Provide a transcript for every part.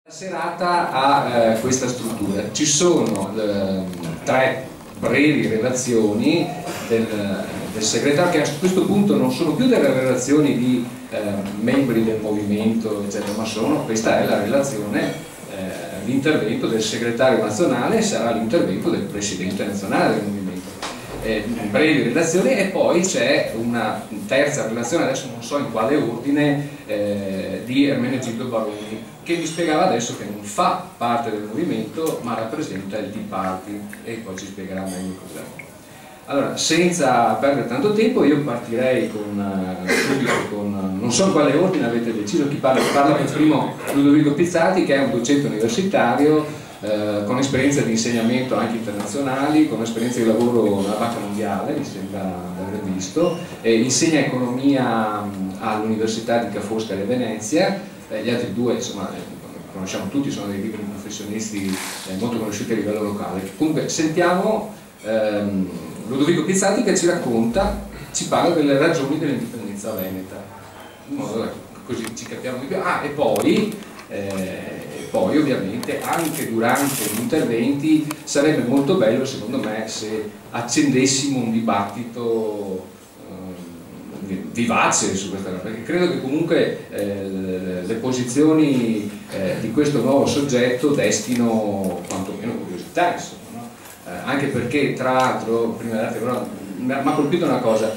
La serata ha questa struttura, ci sono tre brevi relazioni del segretario, che a questo punto non sono più delle relazioni di membri del movimento, eccetera, ma questa è la relazione, l'intervento del segretario nazionale sarà l'intervento del presidente nazionale del movimento. Brevi relazioni, e poi c'è una terza relazione, adesso non so in quale ordine, di Ermenegildo Baroni, che vi spiegava adesso che non fa parte del movimento ma rappresenta il Tea Party, e poi ci spiegherà meglio cos'è. Allora, senza perdere tanto tempo, io partirei subito con, non so in quale ordine avete deciso chi parla. Parla per primo Ludovico Pizzati, che è un docente universitario con esperienze di insegnamento anche internazionali, con esperienze di lavoro nella Banca Mondiale, mi sembra di aver visto, insegna economia all'Università di Ca' Foscari a Venezia. Gli altri due, insomma, conosciamo tutti, sono dei liberi professionisti molto conosciuti a livello locale. Comunque sentiamo Ludovico Pizzati che ci parla delle ragioni dell'indipendenza veneta, in modo così ci capiamo di più. E poi ovviamente anche durante gli interventi sarebbe molto bello, secondo me, se accendessimo un dibattito vivace su questa cosa, perché credo che comunque le posizioni di questo nuovo soggetto destino quantomeno curiosità, insomma, no? Anche perché, tra l'altro, prima di darti, mi ha colpito una cosa,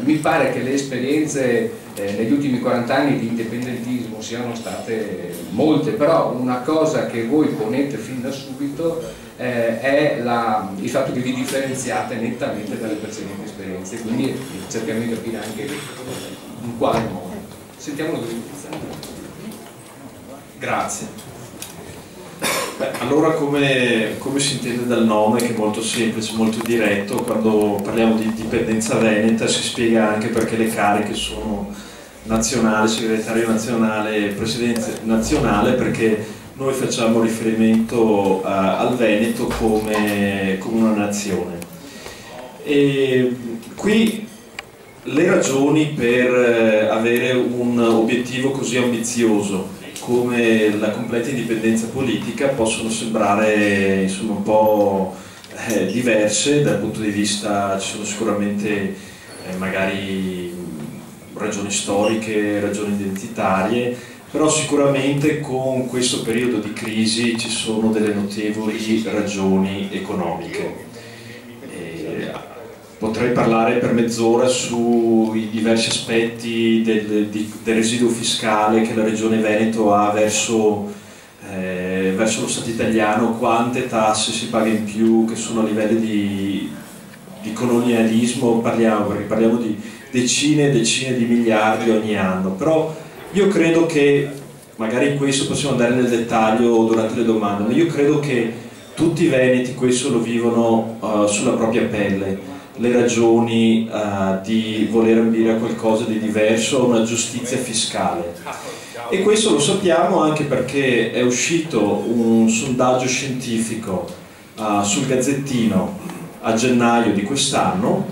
mi pare che le esperienze negli ultimi 40 anni di indipendentismo siano state molte, però una cosa che voi ponete fin da subito è il fatto che vi differenziate nettamente dalle precedenti esperienze, quindi cerchiamo di capire anche in quale modo. Sentiamolo così. Grazie. Beh, allora, come si intende dal nome, che è molto semplice, molto diretto, quando parliamo di dipendenza veneta si spiega anche perché le cariche sono nazionale, segretario nazionale, presidente nazionale, perché noi facciamo riferimento al Veneto come una nazione. E qui le ragioni per avere un obiettivo così ambizioso come la completa indipendenza politica possono sembrare, insomma, un po' diverse dal punto di vista. Ci sono sicuramente magari ragioni storiche, ragioni identitarie, però sicuramente con questo periodo di crisi ci sono delle notevoli ragioni economiche. Potrei parlare per mezz'ora sui diversi aspetti del residuo fiscale che la Regione Veneto ha verso lo Stato italiano, quante tasse si paga in più, che sono a livelli di colonialismo, perché parliamo di decine e decine di miliardi ogni anno. Però io credo che, magari in questo possiamo andare nel dettaglio durante le domande, ma io credo che tutti i veneti questo lo vivono sulla propria pelle, le ragioni di voler ambire a qualcosa di diverso, a una giustizia fiscale. E questo lo sappiamo anche perché è uscito un sondaggio scientifico sul Gazzettino a gennaio di quest'anno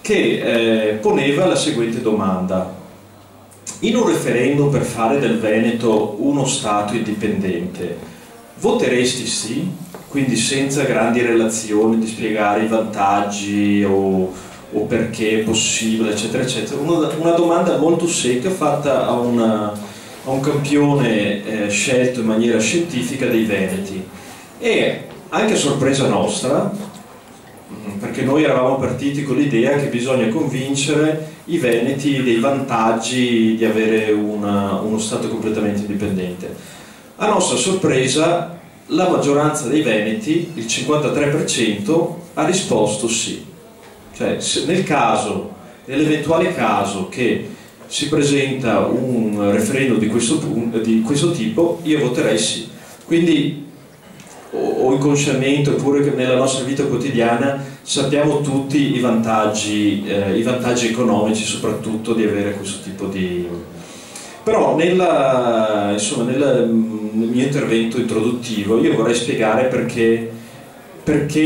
che poneva la seguente domanda: in un referendum per fare del Veneto uno Stato indipendente, voteresti sì? Quindi senza grandi relazioni di spiegare i vantaggi o perché è possibile, eccetera, eccetera. Una domanda molto secca fatta a un campione scelto in maniera scientifica dei veneti. E anche a sorpresa nostra, perché noi eravamo partiti con l'idea che bisogna convincere i veneti dei vantaggi di avere uno Stato completamente indipendente. A nostra sorpresa, la maggioranza dei veneti, il 53%, ha risposto sì. Cioè, nell'eventuale caso che si presenta un referendum di questo tipo, io voterei sì. Quindi, o inconsciamente, oppure nella nostra vita quotidiana, sappiamo tutti i vantaggi economici, soprattutto di avere questo tipo di... Però nel mio intervento introduttivo io vorrei spiegare perché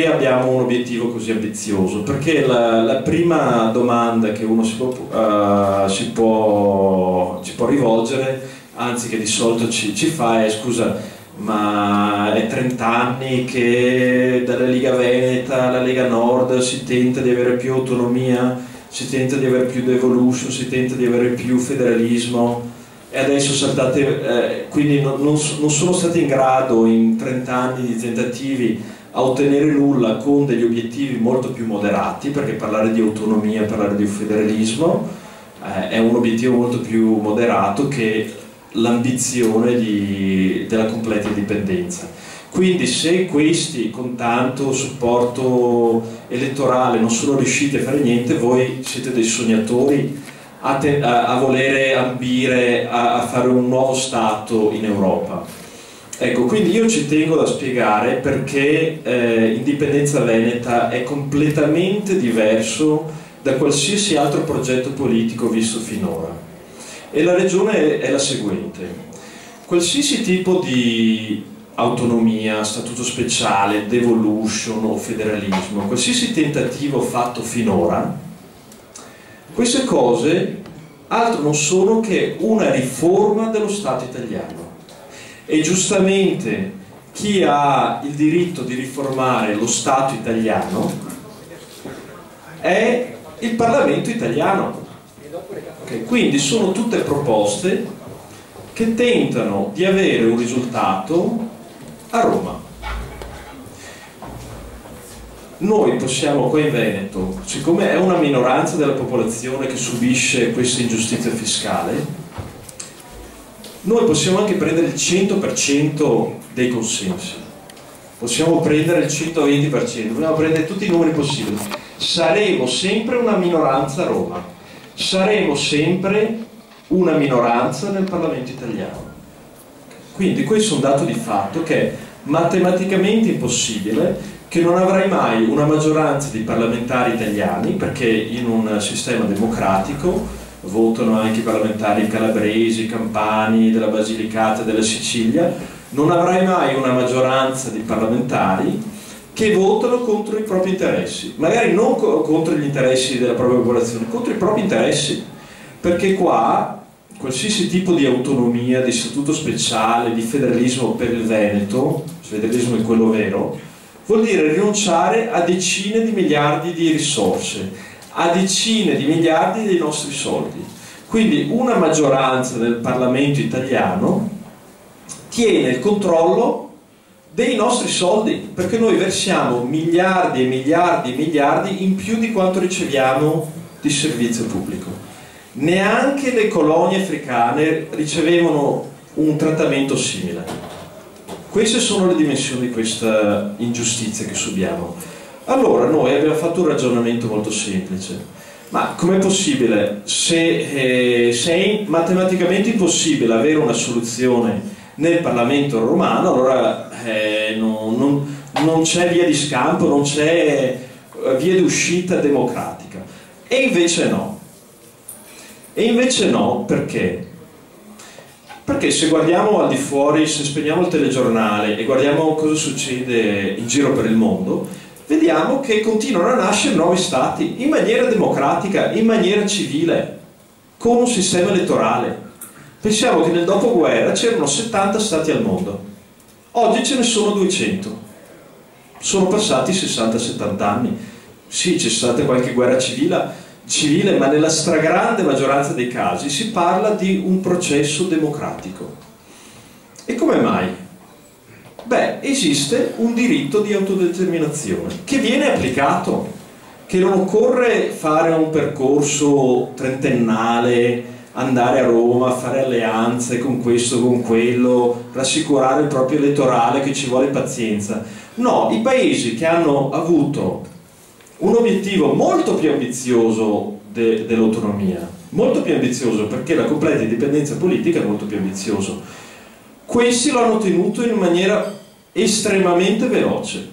abbiamo un obiettivo così ambizioso, perché la prima domanda che uno ci può rivolgere, anzi che di solito ci fa, è: scusa, ma è 30 anni che dalla Lega Veneta alla Lega Nord si tenta di avere più autonomia, si tenta di avere più devolution, si tenta di avere più federalismo, e adesso saltate, quindi non sono stati in grado in 30 anni di tentativi a ottenere nulla con degli obiettivi molto più moderati, perché parlare di autonomia, parlare di federalismo è un obiettivo molto più moderato che l'ambizione della completa indipendenza. Quindi se questi con tanto supporto elettorale non sono riusciti a fare niente, voi siete dei sognatori a volere ambire a fare un nuovo Stato in Europa. Ecco, quindi io ci tengo da spiegare perché Indipendenza Veneta è completamente diverso da qualsiasi altro progetto politico visto finora. E la ragione è la seguente: qualsiasi tipo di autonomia, statuto speciale, devolution o federalismo, qualsiasi tentativo fatto finora, queste cose altro non sono che una riforma dello Stato italiano. E giustamente chi ha il diritto di riformare lo Stato italiano è il Parlamento italiano. Okay, quindi sono tutte proposte che tentano di avere un risultato a Roma. Noi possiamo qua in Veneto, siccome è una minoranza della popolazione che subisce questa ingiustizia fiscale, noi possiamo anche prendere il 100% dei consensi, possiamo prendere il 120%, dobbiamo prendere tutti i numeri possibili. Saremo sempre una minoranza a Roma, saremo sempre una minoranza nel Parlamento italiano. Quindi questo è un dato di fatto che è matematicamente impossibile, che non avrai mai una maggioranza di parlamentari italiani, perché in un sistema democratico votano anche i parlamentari calabresi, campani, della Basilicata e della Sicilia. Non avrai mai una maggioranza di parlamentari che votano contro i propri interessi, magari non contro gli interessi della propria popolazione, contro i propri interessi, perché qua qualsiasi tipo di autonomia, di statuto speciale, di federalismo per il Veneto, il federalismo è quello vero, vuol dire rinunciare a decine di miliardi di risorse, a decine di miliardi dei nostri soldi. Quindi una maggioranza del Parlamento italiano tiene il controllo dei nostri soldi, perché noi versiamo miliardi e miliardi e miliardi in più di quanto riceviamo di servizio pubblico. Neanche le colonie africane ricevevano un trattamento simile. Queste sono le dimensioni di questa ingiustizia che subiamo. Allora noi abbiamo fatto un ragionamento molto semplice: ma com'è possibile, se è matematicamente impossibile avere una soluzione nel Parlamento romano, allora non c'è via di scampo, non c'è via di uscita democratica. E invece no. E invece no, perché? Perché se guardiamo al di fuori, se spegniamo il telegiornale e guardiamo cosa succede in giro per il mondo, vediamo che continuano a nascere nuovi stati in maniera democratica, in maniera civile, con un sistema elettorale. Pensiamo che nel dopoguerra c'erano 70 stati al mondo, oggi ce ne sono 200, sono passati 60-70 anni. Sì, c'è stata qualche guerra civile, ma nella stragrande maggioranza dei casi si parla di un processo democratico. E come mai? Beh, esiste un diritto di autodeterminazione che viene applicato, che non occorre fare un percorso trentennale, andare a Roma, fare alleanze con questo, con quello, rassicurare il proprio elettorale che ci vuole pazienza. No, i paesi che hanno avuto un obiettivo molto più ambizioso dell'autonomia, molto più ambizioso, perché la completa indipendenza politica è molto più ambizioso, questi lo hanno ottenuto in maniera estremamente veloce.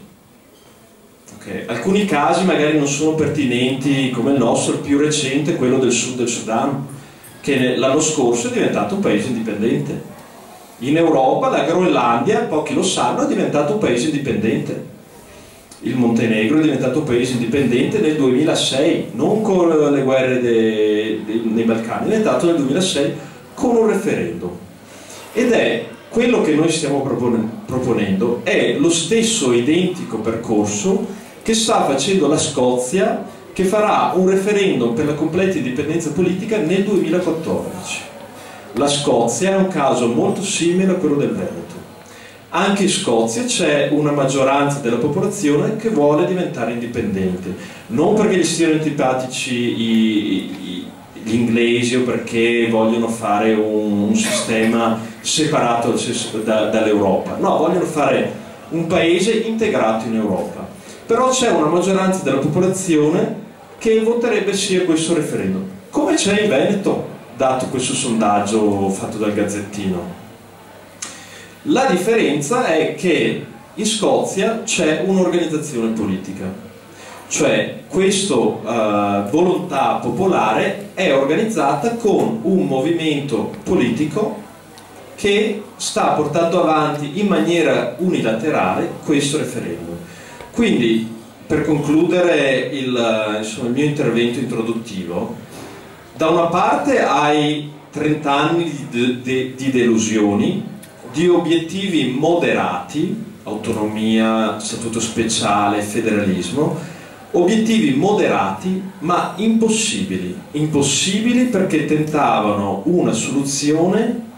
Okay. Alcuni casi magari non sono pertinenti come il nostro, il più recente, quello del sud del Sudan, che l'anno scorso è diventato un paese indipendente. In Europa la Groenlandia, pochi lo sanno, è diventato un paese indipendente. Il Montenegro è diventato un paese indipendente nel 2006, non con le guerre nei Balcani, è diventato nel 2006 con un referendum. Ed è Quello che noi stiamo proponendo è lo stesso identico percorso che sta facendo la Scozia, che farà un referendum per la completa indipendenza politica nel 2014. La Scozia è un caso molto simile a quello del Veneto. Anche in Scozia c'è una maggioranza della popolazione che vuole diventare indipendente, non perché gli stiano antipatici gli inglesi o perché vogliono fare un sistema separato dall'Europa, no, vogliono fare un paese integrato in Europa. Però c'è una maggioranza della popolazione che voterebbe sì a questo referendum, come c'è in Veneto, dato questo sondaggio fatto dal Gazzettino. La differenza è che in Scozia c'è un'organizzazione politica, cioè questa volontà popolare è organizzata con un movimento politico che sta portando avanti in maniera unilaterale questo referendum. Quindi, per concludere il mio intervento introduttivo, da una parte hai 30 anni di delusioni, di obiettivi moderati, autonomia, statuto speciale, federalismo, obiettivi moderati ma impossibili. Impossibili perché tentavano una soluzione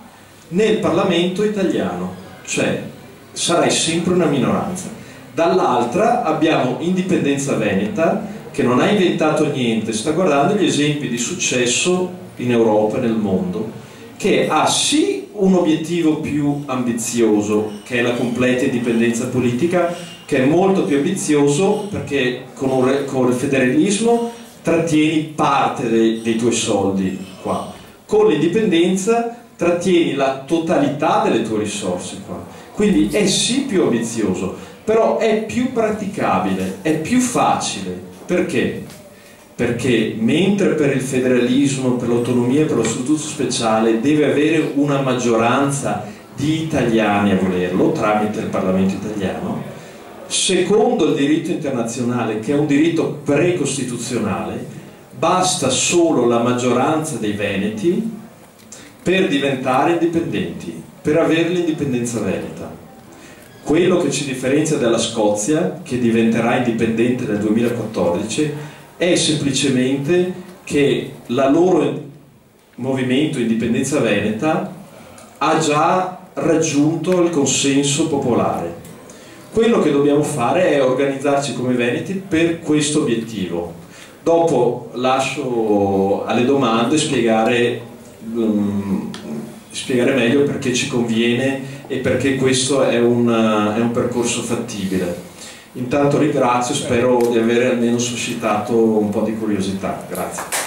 nel Parlamento italiano, cioè sarai sempre una minoranza. Dall'altra abbiamo Indipendenza Veneta, che non ha inventato niente, sta guardando gli esempi di successo in Europa e nel mondo, che ha sì un obiettivo più ambizioso, che è la completa indipendenza politica, che è molto più ambizioso perché con il federalismo trattieni parte dei tuoi soldi qua, con l'indipendenza trattieni la totalità delle tue risorse qua, quindi è sì più ambizioso, però è più praticabile, è più facile. Perché? Perché mentre per il federalismo, per l'autonomia e per lo statuto speciale deve avere una maggioranza di italiani a volerlo tramite il Parlamento italiano, secondo il diritto internazionale, che è un diritto precostituzionale, basta solo la maggioranza dei veneti per diventare indipendenti, per avere l'indipendenza veneta. Quello che ci differenzia dalla Scozia, che diventerà indipendente nel 2014, è semplicemente che il loro movimento Indipendenza Veneta ha già raggiunto il consenso popolare. Quello che dobbiamo fare è organizzarci come veneti per questo obiettivo. Dopo lascio alle domande spiegare meglio perché ci conviene e perché questo è un percorso fattibile. Intanto ringrazio, spero di aver almeno suscitato un po' di curiosità. Grazie.